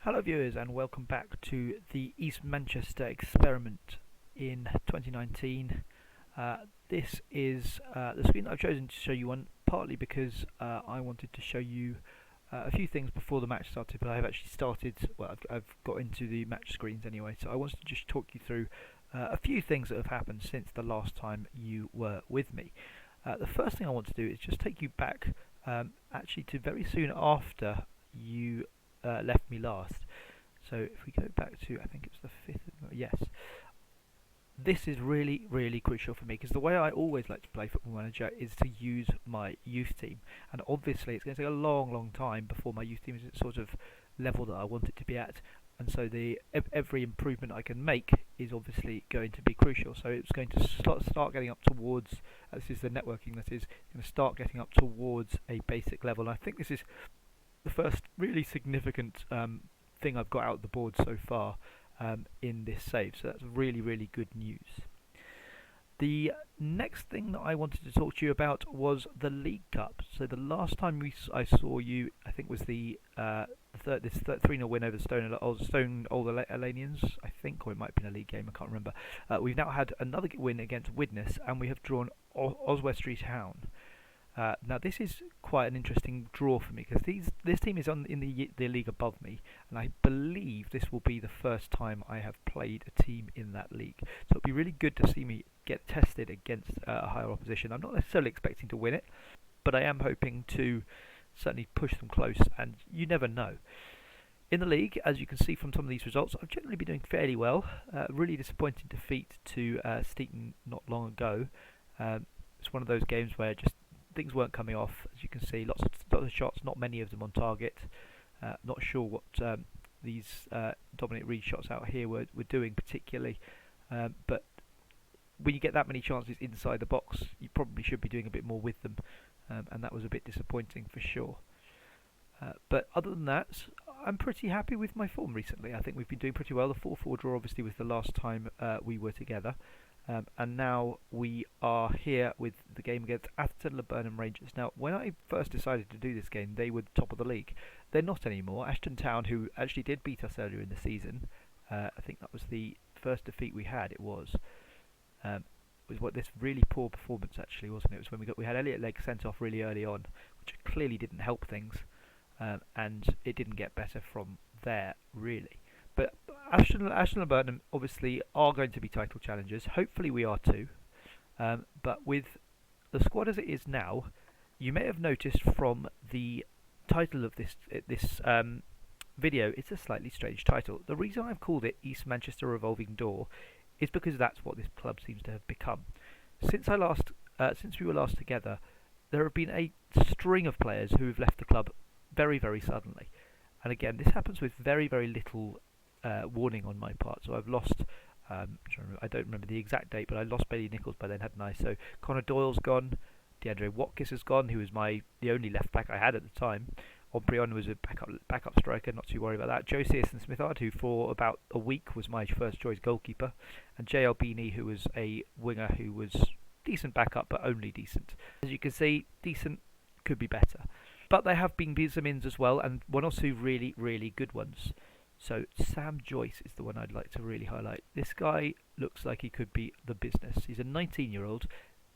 Hello viewers and welcome back to the East Manchester experiment in 2019. This is the screen that I've chosen to show you on, partly because I wanted to show you a few things before the match started, but I have actually started, well I've got into the match screens anyway, so I wanted to just talk you through a few things that have happened since the last time you were with me. The first thing I want to do is just take you back actually to very soon after you left me last. So if we go back to, I think it's the 5th of, yes, this is really crucial for me, because the way I always like to play Football Manager is to use my youth team, and obviously it's going to take a long time before my youth team is at sort of level that I want it to be at, and so every improvement I can make is obviously going to be crucial. So it's going to start getting up towards, this is the networking, that is going to start getting up towards a basic level, and I think this is the first really significant thing I've got out the board so far in this save, so that's really good news. The next thing that I wanted to talk to you about was the League Cup. So the last time I saw you, I think, was the 3-0 win over Stone Old Alanians, I think, or it might have been a league game, I can't remember. We've now had another win against Widnes, and we have drawn Oswestry Town. Now this is quite an interesting draw for me, because this team is in the league above me, and I believe this will be the first time I have played a team in that league. So it'll be really good to see me get tested against a higher opposition. I'm not necessarily expecting to win it, but I am hoping to certainly push them close, and you never know. In the league, as you can see from some of these results, I've generally been doing fairly well. Really disappointing defeat to Steeton not long ago. It's one of those games where just things weren't coming off. As you can see, lots of shots, not many of them on target. Not sure what these Dominic Reed shots out here were doing particularly, but when you get that many chances inside the box, you probably should be doing a bit more with them, and that was a bit disappointing for sure. But other than that, I'm pretty happy with my form recently. I think we've been doing pretty well. The 4-4 draw obviously was the last time we were together. And now we are here with the game against Atherton Laburnum Rangers. Now, when I first decided to do this game, they were the top of the league. They're not anymore. Ashton Town, who actually did beat us earlier in the season, I think that was the first defeat we had. It was what this really poor performance actually, wasn't it? It was when we had Elliot Legg sent off really early on, which clearly didn't help things, and it didn't get better from there really. But Ashton and Burnham obviously are going to be title challengers. Hopefully we are too. But with the squad as it is now, you may have noticed from the title of this video, it's a slightly strange title. The reason I've called it East Manchester Revolving Door is because that's what this club seems to have become. Since we were last together, there have been a string of players who have left the club very suddenly. And again, this happens with very little warning on my part. So I've lost, I don't remember the exact date, but I lost Bailey Nichols by then, hadn't I? So Connor Doyle's gone, DeAndre Watkins has gone, who was the only left back I had at the time. Ombrion was a backup striker, not too worried about that. Joe Searson Smithard, who for about a week was my first choice goalkeeper, and J.L. Beanie, who was a winger who was decent backup, but only decent. As you can see, decent, could be better. But there have been some ins as well, and one or two really good ones. So Sam Joyce is the one I'd like to really highlight. This guy looks like he could be the business. He's a 19-year-old.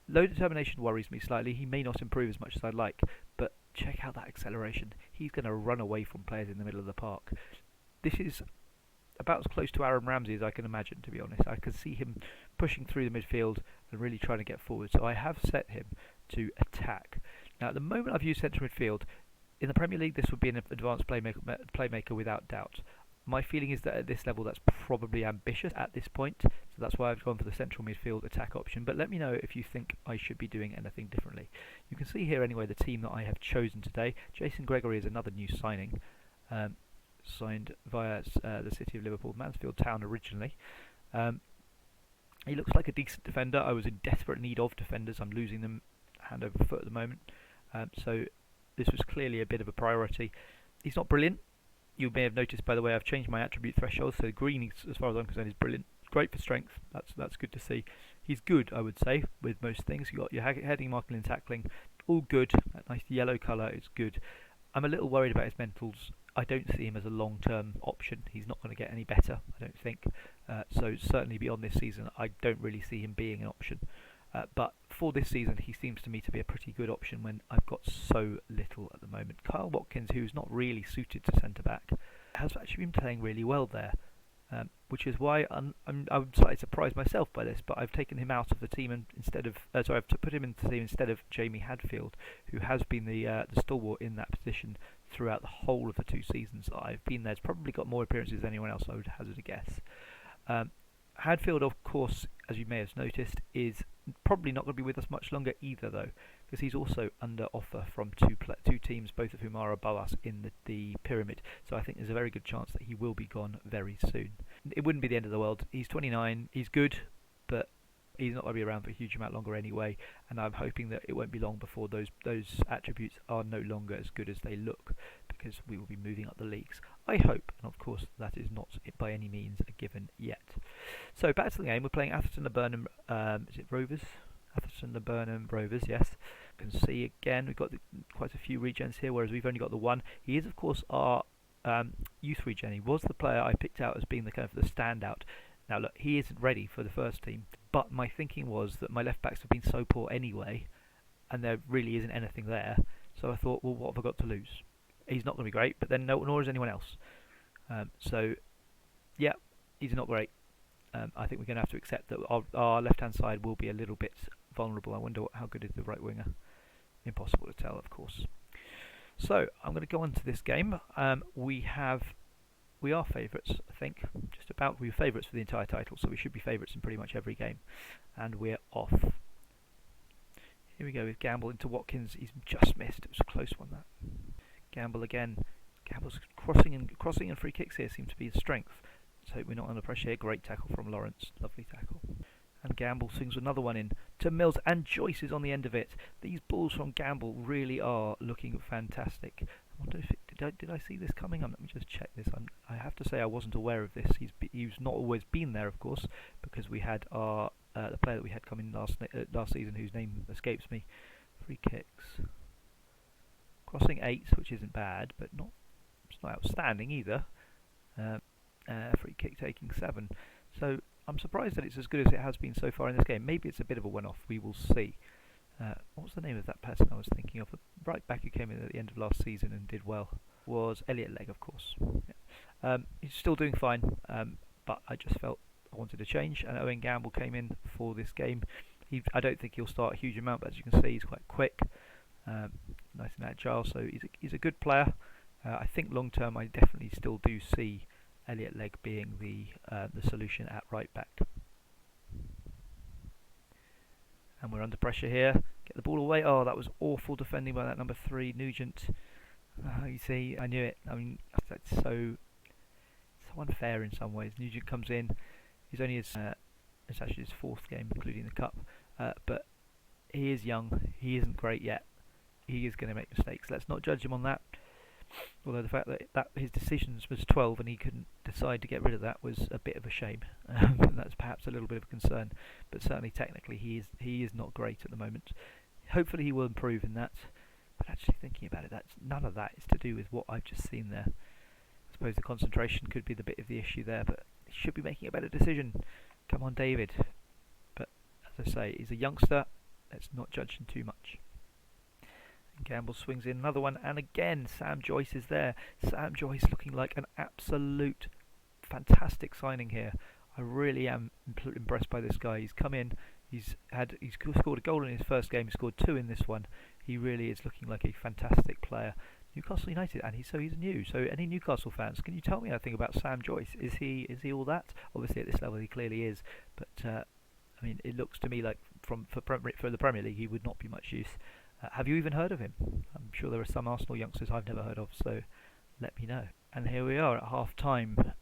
Low determination worries me slightly. He may not improve as much as I'd like, but check out that acceleration. He's going to run away from players in the middle of the park. This is about as close to Aaron Ramsey as I can imagine, to be honest. I can see him pushing through the midfield and really trying to get forward. So I have set him to attack. Now, at the moment I've used central midfield. In the Premier League, this would be an advanced playmaker without doubt. My feeling is that at this level that's probably ambitious at this point, so that's why I've gone for the central midfield attack option, but let me know if you think I should be doing anything differently. You can see here anyway the team that I have chosen today. Jason Gregory is another new signing, signed via the City of Liverpool, Mansfield Town originally. He looks like a decent defender. I was in desperate need of defenders. I'm losing them hand over foot at the moment, so this was clearly a bit of a priority. He's not brilliant. You may have noticed, by the way, I've changed my attribute threshold, so green, as far as I'm concerned, is brilliant. Great for strength. That's good to see. He's good, I would say, with most things. You've got your heading, marking and tackling, all good. That nice yellow colour is good. I'm a little worried about his mentals I don't see him as a long-term option. He's not going to get any better, I don't think. So certainly beyond this season, I don't really see him being an option. But for this season, he seems to me to be a pretty good option when I've got so little at the moment. Kyle Watkins, who's not really suited to centre-back, has actually been playing really well there. Which is why I'm slightly surprised myself by this, but I've taken him out of the team and instead of I've put him into the team instead of Jamie Hadfield, who has been the stalwart in that position throughout the whole of the 2 seasons that I've been there. He's probably got more appearances than anyone else, I would hazard a guess. Hadfield, of course, as you may have noticed, is probably not going to be with us much longer either, though, because he's also under offer from two teams, both of whom are above us in the pyramid. So I think there's a very good chance that he will be gone very soon. It wouldn't be the end of the world. He's 29. He's good, but he's not going to be around for a huge amount longer anyway. And I'm hoping that it won't be long before those attributes are no longer as good as they look, because we will be moving up the leagues. I hope, and of course that is not by any means a given yet. So back to the game. We're playing Atherton-le-Burnham. Is it Rovers? Atherton-le-Burnham Rovers, yes. You can see again we've got quite a few regens here, whereas we've only got the one. He is, of course, our youth regen. He was the player I picked out as being the kind of the standout. Now look, he isn't ready for the first team, but my thinking was that my left backs have been so poor anyway, and there really isn't anything there. So I thought, well, what have I got to lose? He's not going to be great, but then nor is anyone else. So, yeah, he's not great. I think we're going to have to accept that our left-hand side will be a little bit vulnerable. I wonder how good is the right winger. Impossible to tell, of course. So I'm going to go on to this game. We are favourites, I think. Just about. We're favourites for the entire title, so we should be favourites in pretty much every game. And we're off. Here we go with Gamble into Watkins. He's just missed. It was a close one, that. Gamble again. Gamble's crossing and free kicks here seem to be his strength. Let's hope we're not under pressure here. Great tackle from Lawrence. Lovely tackle. And Gamble swings another one in to Mills, and Joyce is on the end of it. These balls from Gamble really are looking fantastic. I wonder if did I see this coming? Let me just check this. I have to say I wasn't aware of this. He's not always been there, of course, because we had our the player that we had come in last season, whose name escapes me. Free kicks. Crossing 8, which isn't bad, but it's not outstanding either. Free kick taking 7. So I'm surprised that it's as good as it has been so far in this game. Maybe it's a bit of a one-off. We will see. What was the name of that person I was thinking of? The right back who came in at the end of last season and did well was Elliot Legg, of course. Yeah. He's still doing fine, but I just felt I wanted a change. And Owen Gamble came in for this game. I don't think he'll start a huge amount, but as you can see, he's quite quick. Nice and agile, so he's a good player. I think long term I definitely still do see Elliot Legg being the solution at right back. And we're under pressure here. Get the ball away. Oh, that was awful defending by that number 3, Nugent. You see, I knew it. I mean, that's so unfair in some ways. Nugent comes in. He's only it's actually his 4th game, including the cup. But he is young. He isn't great yet. He is going to make mistakes. Let's not judge him on that. Although the fact that his decisions was 12 and he couldn't decide to get rid of that was a bit of a shame. That's perhaps a little bit of a concern. But certainly technically he is not great at the moment. Hopefully he will improve in that. But actually thinking about it, none of that is to do with what I've just seen there. I suppose the concentration could be the bit of the issue there, but he should be making a better decision. Come on, David. But as I say, he's a youngster. Let's not judge him too much. Gamble swings in another one, and again Sam Joyce is there. Sam Joyce looking like an absolute fantastic signing here. I really am impressed by this guy. He's come in, he's scored a goal in his first game, he scored 2 in this one. He really is looking like a fantastic player. Newcastle United, and he's new. So any Newcastle fans, can you tell me anything about Sam Joyce? Is he all that? Obviously at this level he clearly is, but I mean, it looks to me like for the Premier League he would not be much use. Have you even heard of him? I'm sure there are some Arsenal youngsters I've never heard of, so let me know. And here we are at half time.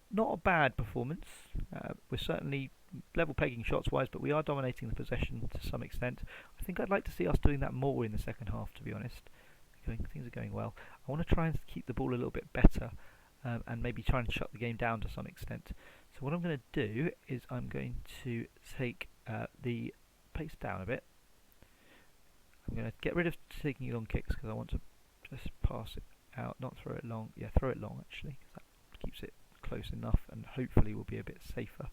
Not a bad performance. We're certainly level pegging shots wise, but we are dominating the possession to some extent. I think I'd like to see us doing that more in the second half, to be honest. Things are going well. I want to try and keep the ball a little bit better and maybe try and shut the game down to some extent. So what I'm going to do is I'm going to take the pace down a bit. I'm going to get rid of taking long kicks because I want to just pass it out, not throw it long. Yeah, throw it long actually, 'cause that keeps it close enough, and hopefully will be a bit safer.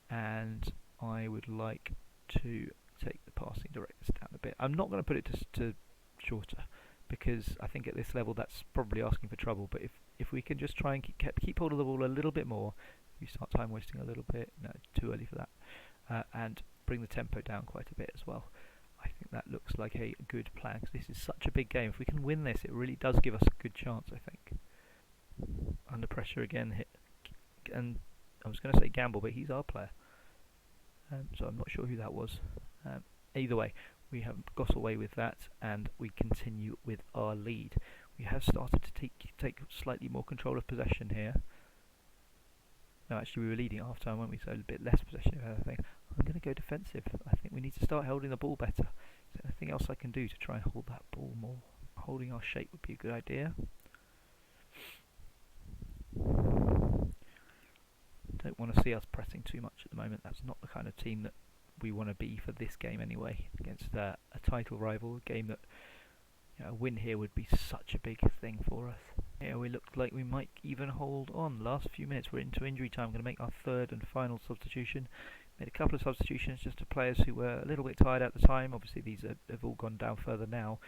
And I would like to take the passing directness down a bit. I'm not going to put it to shorter, because I think at this level that's probably asking for trouble. But if we can just try and keep hold of the ball a little bit more, you start time wasting a little bit. No, too early for that. And bring the tempo down quite a bit as well. I think that looks like a good plan, because this is such a big game. If we can win this, it really does give us a good chance, I think. Under pressure again, hit, and I was going to say gamble, but he's our player. So I'm not sure who that was. Either way, we have got away with that, and we continue with our lead. We have started to take slightly more control of possession here. No, actually we were leading at half time, weren't we? So a bit less possession of everything. I'm going to go defensive. I think we need to start holding the ball better. Is there anything else I can do to try and hold that ball more? Holding our shape would be a good idea. Don't want to see us pressing too much at the moment. That's not the kind of team that we want to be for this game anyway, against a title rival, a game that, you know, a win here would be such a big thing for us. Yeah, we looked like we might even hold on. Last few minutes, we're into injury time. I'm going to make our third and final substitution. Made a couple of substitutions just to players who were a little bit tired at the time. Obviously these have all gone down further now,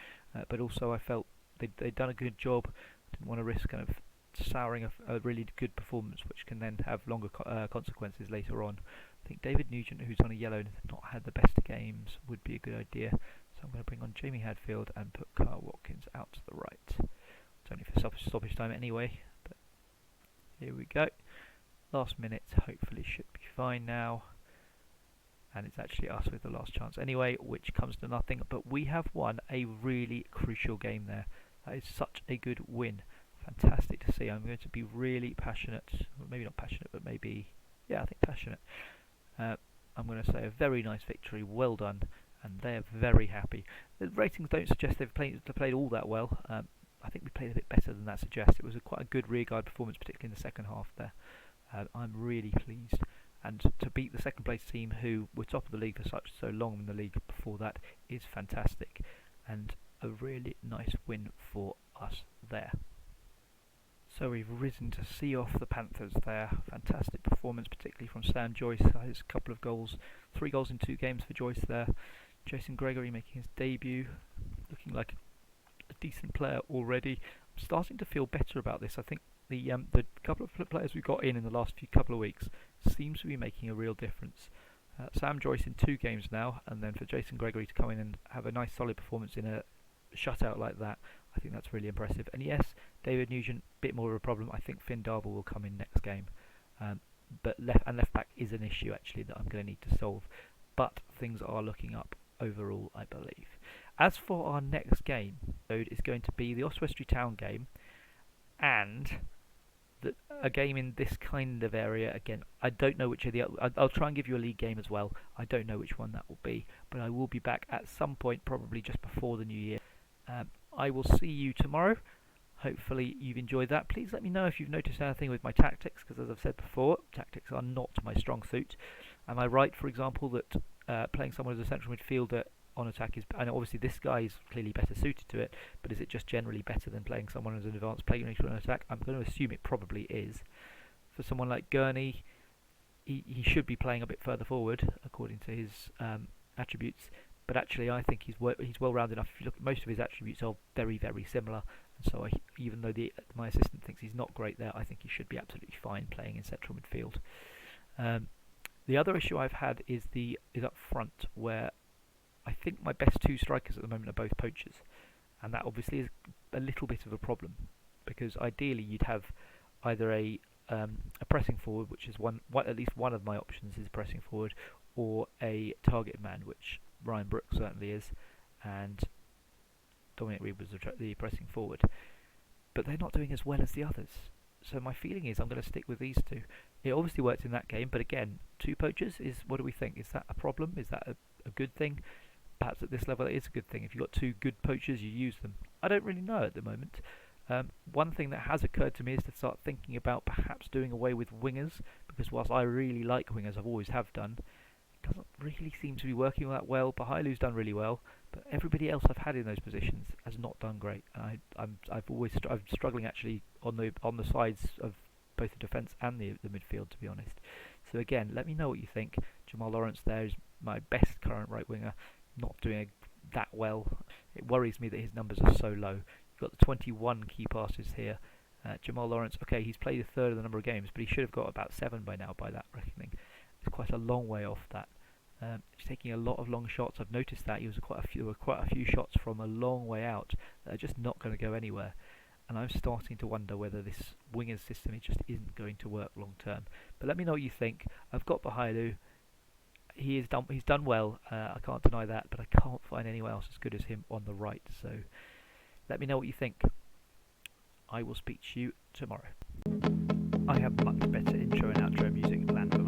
but also I felt they'd done a good job. Didn't want to risk kind of souring a really good performance, which can then have longer consequences later on. I think David Nugent, who's on a yellow and has not had the best of games, would be a good idea. So I'm going to bring on Jamie Hadfield and put Carl Watkins out to the right. It's only for stoppage time anyway, but here we go. Last minute, hopefully should be fine now. And it's actually us with the last chance anyway, which comes to nothing. But we have won a really crucial game there. That is such a good win. Fantastic to see. I'm going to be really passionate. Well, maybe not passionate, but maybe, yeah, I think passionate. I'm going to say a very nice victory. Well done. And they're very happy. The ratings don't suggest they've played all that well. I think we played a bit better than that suggests. It was quite a good rearguard performance, particularly in the second half there. I'm really pleased. And to beat the second place team, who were top of the league for so long in the league before that, is fantastic. And a really nice win for us there. So we've risen to see off the Panthers there. Fantastic performance, particularly from Sam Joyce. His couple of goals, 3 goals in 2 games for Joyce there. Jason Gregory making his debut, looking like a decent player already. I'm starting to feel better about this. I think the couple of players we've got in the last couple of weeks seems to be making a real difference. Sam Joyce in 2 games now, and then for Jason Gregory to come in and have a nice solid performance in a shutout like that, I think that's really impressive. And yes, David Nugent, a bit more of a problem. I think Finn Darble will come in next game. But left back is an issue actually that I'm going to need to solve. But things are looking up overall, I believe. As for our next game, it's going to be the Oswestry Town game, and a game in this kind of area. Again, I don't know which of the. I'll try and give you a league game as well. I don't know which one that will be, but I will be back at some point, probably just before the new year. I will see you tomorrow. Hopefully you've enjoyed that. Please let me know if you've noticed anything with my tactics, because as I've said before, tactics are not my strong suit. Am I right, for example, that playing someone as a central midfielder on attack is, and obviously this guy is clearly better suited to it, but is it just generally better than playing someone as an advanced playmaker on attack? I'm going to assume it probably is. For someone like Gurney, he should be playing a bit further forward according to his attributes, but actually I think he's well-rounded enough. If you look at most of his attributes are very, very similar, and so even though my assistant thinks he's not great there, I think he should be absolutely fine playing in central midfield. The other issue I've had is up front, where I think my best 2 strikers at the moment are both poachers, and that obviously is a little bit of a problem, because ideally you'd have either a pressing forward, which is at least one of my options is pressing forward, or a target man, which Ryan Brooks certainly is, and Dominic Reed was the pressing forward, but they're not doing as well as the others. So my feeling is I'm going to stick with these 2. It obviously worked in that game, but again, 2 poachers is, what do we think? Is that a problem? Is that a good thing? Perhaps at this level it is a good thing. If you've got 2 good poachers, you use them. I don't really know at the moment. One thing that has occurred to me is to start thinking about perhaps doing away with wingers, because whilst I really like wingers, I've always have done, doesn't really seem to be working that well. Bahailu's done really well, but everybody else I've had in those positions has not done great. And I'm struggling actually on the sides of both the defence and the midfield, to be honest. So again, let me know what you think. Jamal Lawrence there is my best current right winger, not doing that well. It worries me that his numbers are so low. You've got the 21 key passes here. Jamal Lawrence, okay, he's played a third of the number of games, but he should have got about 7 by now by that reckoning. It's quite a long way off that. He's taking a lot of long shots. I've noticed that there were quite a few shots from a long way out that are just not going to go anywhere. And I'm starting to wonder whether this wingers system just isn't going to work long term. But let me know what you think. I've got Bahailu. He's done well. I can't deny that, but I can't find anyone else as good as him on the right. So let me know what you think. I will speak to you tomorrow. I have much better intro and outro music than